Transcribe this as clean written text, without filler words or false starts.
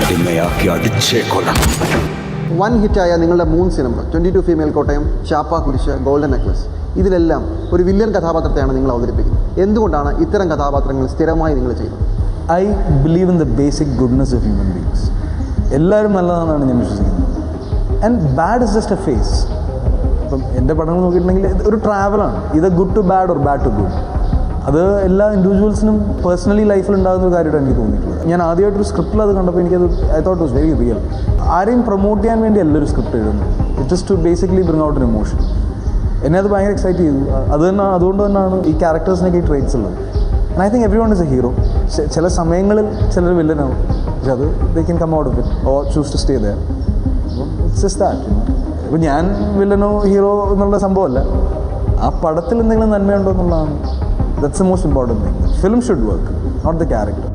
അടിമയാക്കി അടിച്ചേ കൊല്ലണം. വൻ ഹിറ്റായ നിങ്ങളുടെ 3 സിനിമ 22 ഫീമെയിൽ കോട്ടയം, ചാപ്പ കുരിശ്, ഗോൾഡൻ നെക്ലസ്, ഇതിലെല്ലാം ഒരു വില്ലൻ കഥാപാത്രത്തെയാണ് നിങ്ങൾ അവതരിപ്പിക്കുന്നത്. എന്തുകൊണ്ടാണ് ഇത്തരം കഥാപാത്രങ്ങൾ സ്ഥിരമായി നിങ്ങൾ ചെയ്യുന്നത്? I believe in the basic goodness of human beings. എല്ലാവരും നല്ലതാണെന്നാണ് ഞാൻ വിശ്വസിക്കുന്നത്. And bad is just a phase. ഇപ്പം എൻ്റെ പഠനം നോക്കിയിട്ടുണ്ടെങ്കിൽ ഒരു ട്രാവലാണ്. ഇത് good to bad or bad to good. അത് എല്ലാ ഇൻഡിവിജ്വൽസിനും പേഴ്സണലി ലൈഫിൽ ഉണ്ടാകുന്ന ഒരു കാര്യമായിട്ട് എനിക്ക് തോന്നിയിട്ടുള്ളത്. ഞാൻ ആദ്യമായിട്ടൊരു സ്ക്രിപ്റ്റിൽ അത് കണ്ടപ്പോൾ എനിക്കത് I thought was very real. ആരെയും പ്രൊമോട്ട് ചെയ്യാൻ വേണ്ടി എല്ലാവരും സ്ക്രിപ്റ്റ് എഴുതുന്നത്. It is to basically bring out an emotion. എന്നെ അത് ഭയങ്കര എക്സൈറ്റ് ചെയ്തു. അതുകൊണ്ട് തന്നെയാണ് ഈ ക്യാരക്ടേഴ്സിനൊക്കെ ഈ ട്രേറ്റ്സ് ഉള്ളത്. And I think everyone is a hero. ചില സമയങ്ങളിൽ ചിലർ വില്ലനാവും, പക്ഷെ അത് they can come out of it or choose to stay there. It's just that. ഇപ്പോൾ ഞാൻ വില്ലനോ ഹീറോ എന്നുള്ള സംഭവമല്ല, ആ പടത്തിൽ എന്തെങ്കിലും നന്മയുണ്ടോ എന്നുള്ളതാണ്. That's the most important thing. Film should work, not the character.